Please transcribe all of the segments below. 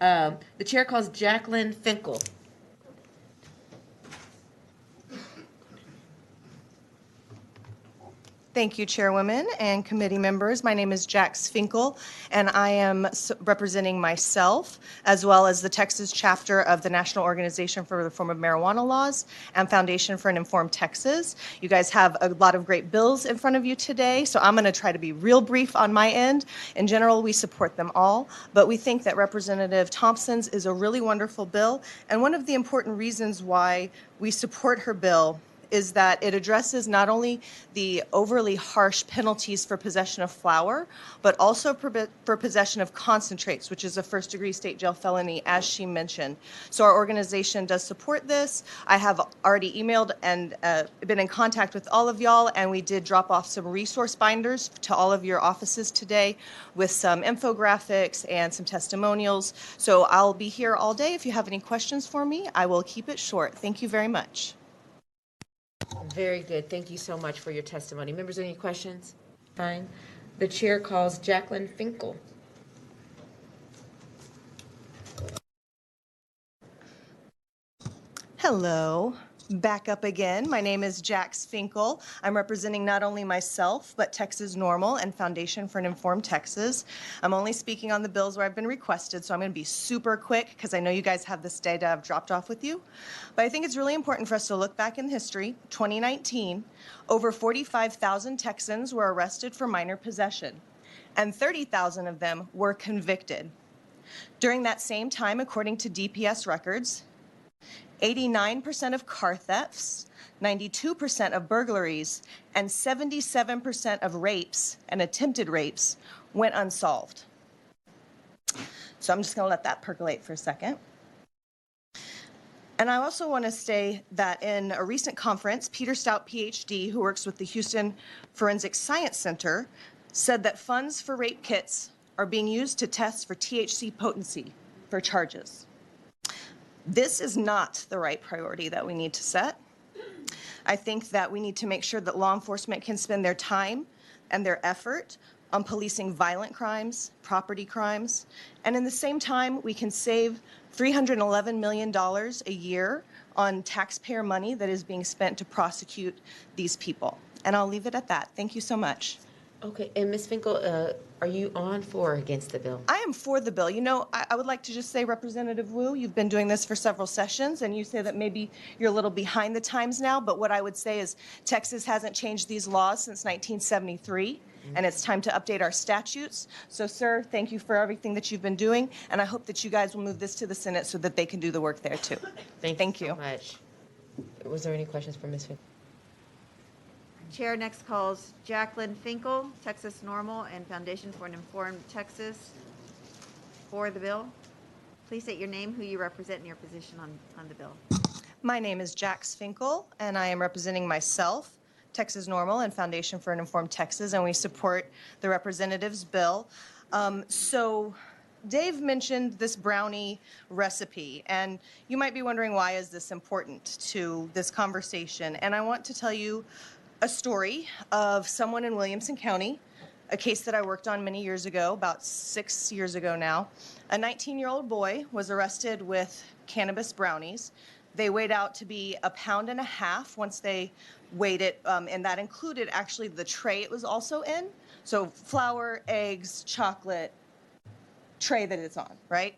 The chair calls Jacqueline Finkel. Thank you, Chairwoman and committee members. My name is Jax Finkel, and I am representing myself as well as the Texas chapter of the National Organization for the Reform of Marijuana Laws and Foundation for an Informed Texas. You guys have a lot of great bills in front of you today, so I'm going to try to be real brief on my end. In general, we support them all, but we think that Representative Thompson's is a really wonderful bill, and one of the important reasons why we support her bill is that it addresses not only the overly harsh penalties for possession of flour, but also for possession of concentrates, which is a first-degree state jail felony, as she mentioned. So our organization does support this. I have already emailed and been in contact with all of y'all, and we did drop off some resource binders to all of your offices today with some infographics and some testimonials. So I'll be here all day. If you have any questions for me, I will keep it short. Thank you very much. Very good. Thank you so much for your testimony. Members, any questions? Fine. The chair calls Jacqueline Finkel. Hello. Back up again. My name is Jax Finkel. I'm representing not only myself, but Texas NORML and Foundation for an Informed Texas. I'm only speaking on the bills where I've been requested, so I'm going to be super quick because I know you guys have this data I've dropped off with you. But I think it's really important for us to look back in history. 2019, over 45,000 Texans were arrested for minor possession, and 30,000 of them were convicted. During that same time, according to DPS records, 89% of car thefts, 92% of burglaries, and 77% of rapes and attempted rapes went unsolved. So I'm just going to let that percolate for a second. And I also want to say that in a recent conference, Peter Stout, PhD, who works with the Houston Forensic Science Center, said that funds for rape kits are being used to test for THC potency for charges. This is not the right priority that we need to set. I think that we need to make sure that law enforcement can spend their time and their effort on policing violent crimes, property crimes, and in the same time, we can save $311 million a year on taxpayer money that is being spent to prosecute these people. And I'll leave it at that. Thank you so much. Okay, and Ms. Finkel, are you on for or against the bill? I am for the bill. You know, I would like to just say, Representative Wu, you've been doing this for several sessions, and you say that maybe you're a little behind the times now, but what I would say is Texas hasn't changed these laws since 1973, and it's time to update our statutes. So, sir, thank you for everything that you've been doing, and I hope that you guys will move this to the Senate so that they can do the work there, too. Thank you so much. Was there any questions for Ms. Finkel? Chair next calls Jacqueline Finkel, Texas NORML and Foundation for an Informed Texas for the bill. Please state your name, who you represent, and your position on the bill. My name is Jax Finkel, and I am representing myself, Texas NORML and Foundation for an Informed Texas, and we support the representative's bill. So Dave mentioned this brownie recipe, and you might be wondering, why is this important to this conversation? And I want to tell you a story of someone in Williamson County, a case that I worked on many years ago, about 6 years ago now. A 19-year-old boy was arrested with cannabis brownies. They weighed out to be 1.5 pounds once they weighed it, and that included actually the tray it was also in. So flour, eggs, chocolate, tray that it's on, right?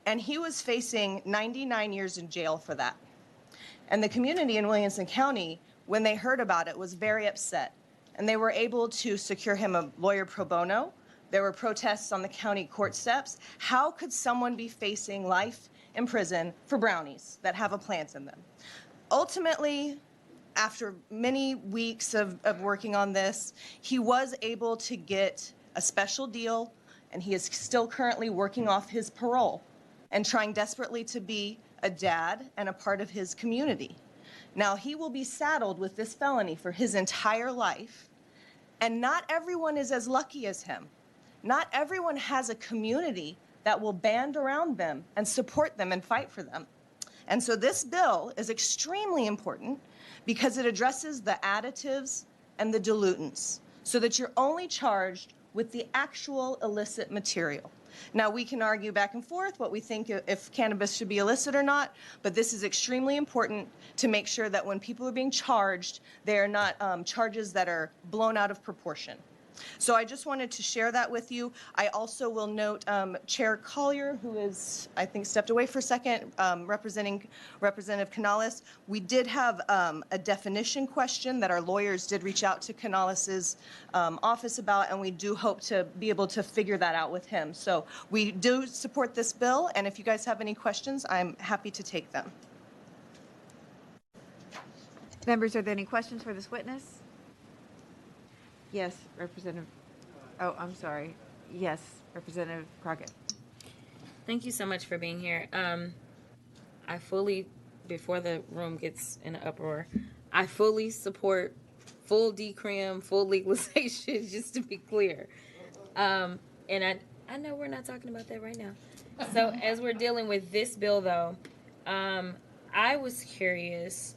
And he was facing 99 years in jail for that. And the community in Williamson County, when they heard about it, was very upset. And they were able to secure him a lawyer pro bono. There were protests on the county court steps. How could someone be facing life in prison for brownies that have a plant in them? Ultimately, after many weeks of working on this, he was able to get a special deal, and he is still currently working off his parole and trying desperately to be a dad and a part of his community. Now, he will be saddled with this felony for his entire life, and not everyone is as lucky as him. Not everyone has a community that will band around them and support them and fight for them. And so this bill is extremely important because it addresses the additives and the dilutants so that you're only charged with the actual illicit material. Now, we can argue back and forth what we think if cannabis should be illicit or not, but this is extremely important to make sure that when people are being charged, they are not charges that are blown out of proportion. So I just wanted to share that with you. I also will note Chair Collier, who is, I think, stepped away for a second, representing Representative Canales. We did have a definition question that our lawyers did reach out to Canales's office about, and we do hope to be able to figure that out with him. So we do support this bill, and if you guys have any questions, I'm happy to take them. Members, are there any questions for this witness? Yes, Representative, oh, I'm sorry. Yes, Representative Crockett. Thank you so much for being here. I fully, before the room gets in an uproar, I fully support full decrim, full legalization, just to be clear. And I know we're not talking about that right now. So as we're dealing with this bill, though, I was curious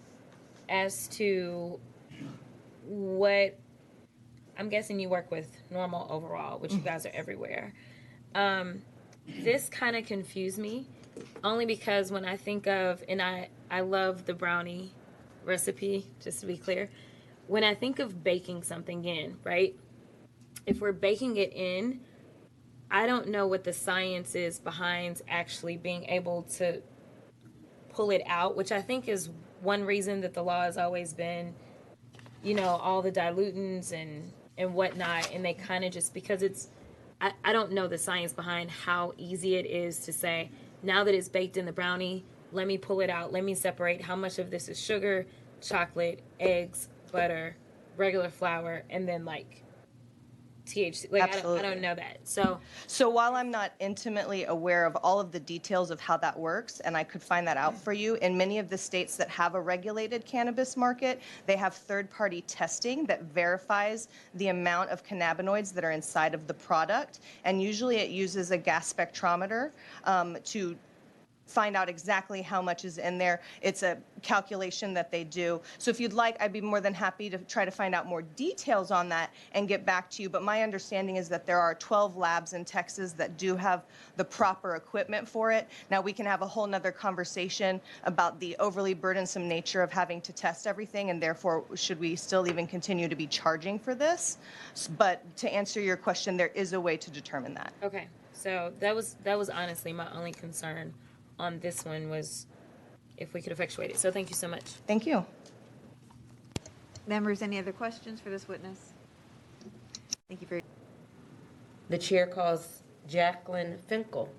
as to what, I'm guessing you work with NORML overall, which you guys are everywhere. This kind of confused me, only because when I think of, and I love the brownie recipe, just to be clear. When I think of baking something in, right? If we're baking it in, I don't know what the science is behind actually being able to pull it out, which I think is one reason that the law has always been, you know, all the dilutants and whatnot, and they kind of just, because it's, I don't know the science behind how easy it is to say, now that it's baked in the brownie, let me pull it out, let me separate how much of this is sugar, chocolate, eggs, butter, regular flour, and then like THC. Like I don't know that. So while I'm not intimately aware of all of the details of how that works, and I could find that out for you, in many of the states that have a regulated cannabis market, they have third-party testing that verifies the amount of cannabinoids that are inside of the product, and usually it uses a gas spectrometer to find out exactly how much is in there. It's a calculation that they do. So if you'd like, I'd be more than happy to try to find out more details on that and get back to you. But my understanding is that there are 12 labs in Texas that do have the proper equipment for it. Now, we can have a whole nother conversation about the overly burdensome nature of having to test everything, and therefore, should we still even continue to be charging for this? But to answer your question, there is a way to determine that. Okay, so that was honestly my only concern on this one, was if we could effectuate it. So thank you so much. Thank you. Members, any other questions for this witness? Thank you for your. The chair calls Jacqueline Finkel.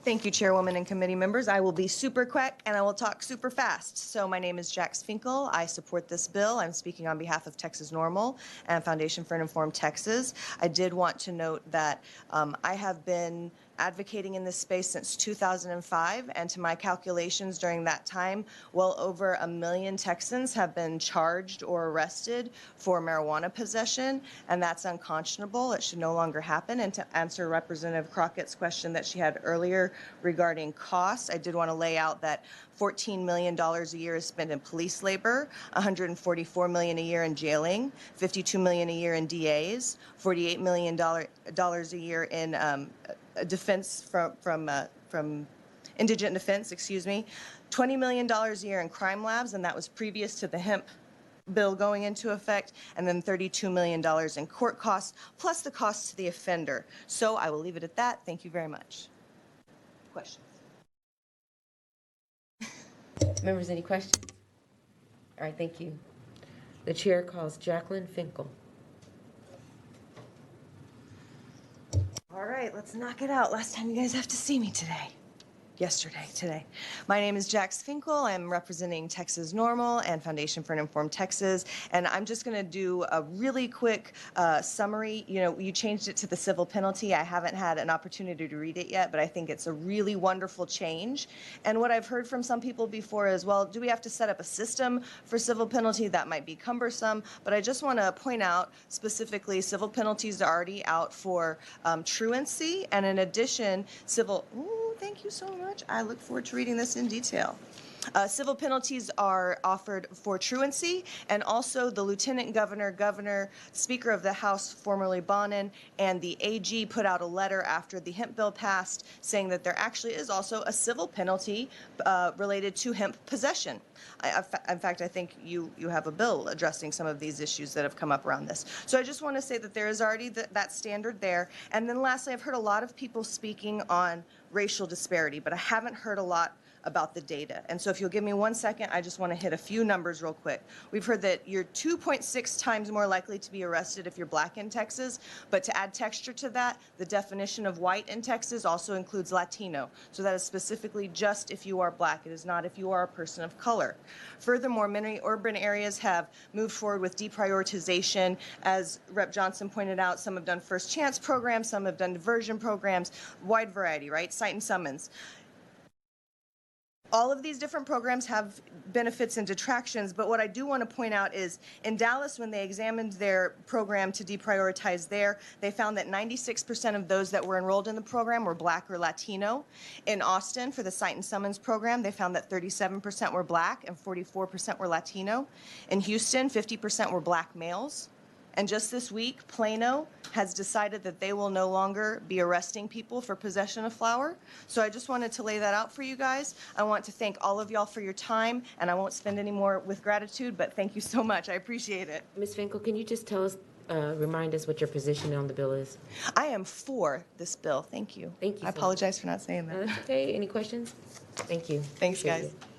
Thank you, Chairwoman and committee members. I will be super quick and I will talk super fast. So my name is Jax Finkel. I support this bill. I'm speaking on behalf of Texas NORML and Foundation for an Informed Texas. I did want to note that I have been advocating in this space since 2005, and to my calculations during that time, well over 1 million Texans have been charged or arrested for marijuana possession, and that's unconscionable. It should no longer happen. And to answer Representative Crockett's question that she had earlier regarding costs, I did want to lay out that $14 million a year is spent in police labor, $144 million a year in jailing, $52 million a year in DAs, $48 million a year in defense from indigent defense, $20 million a year in crime labs, and that was previous to the hemp bill going into effect, and then $32 million in court costs, plus the costs to the offender. So I will leave it at that. Thank you very much. Questions? Members, any questions? All right, thank you. The chair calls Jacqueline Finkel. All right, let's knock it out. Last time you guys have to see me today. Today. My name is Jax Finkel. I'm representing Texas NORML and Foundation for an Informed Texas. And I'm just going to do a really quick summary. You know, you changed it to the civil penalty. I haven't had an opportunity to read it yet, but I think it's a really wonderful change. And what I've heard from some people before is, well, do we have to set up a system for civil penalty? That might be cumbersome. But I just want to point out specifically civil penalties are already out for truancy. And in addition, civil... Ooh, thank you so much. I look forward to reading this in detail. Civil penalties are offered for truancy, and also the Lieutenant Governor, Governor, Speaker of the House, formerly Bonin, and the AG put out a letter after the hemp bill passed saying that there actually is also a civil penalty related to hemp possession. In fact, I think you have a bill addressing some of these issues that have come up around this. So I just want to say that there is already that standard there. And then lastly, I've heard a lot of people speaking on racial disparity, but I haven't heard a lot about the data. And so if you'll give me 1 second, I just want to hit a few numbers real quick. We've heard that you're 2.6 times more likely to be arrested if you're black in Texas, but to add texture to that, the definition of white in Texas also includes Latino. So that is specifically just if you are black. It is not if you are a person of color. Furthermore, many urban areas have moved forward with deprioritization. As Rep. Johnson pointed out, some have done first chance programs, some have done diversion programs, wide variety, right? Cite and summons. All of these different programs have benefits and detractions, but what I do want to point out is in Dallas, when they examined their program to deprioritize there, they found that 96% of those that were enrolled in the program were black or Latino. In Austin, for the Cite and Summons program, they found that 37% were black and 44% were Latino. In Houston, 50% were black males. And just this week, Plano has decided that they will no longer be arresting people for possession of flour. So I just wanted to lay that out for you guys. I want to thank all of y'all for your time, and I won't spend any more with gratitude, but thank you so much. I appreciate it. Ms. Finkel, can you just tell us, remind us what your position on the bill is? I am for this bill. Thank you. Thank you I so apologize for not saying No, that. that's okay. Any questions? Thank you. Thanks, Appreciate guys. it.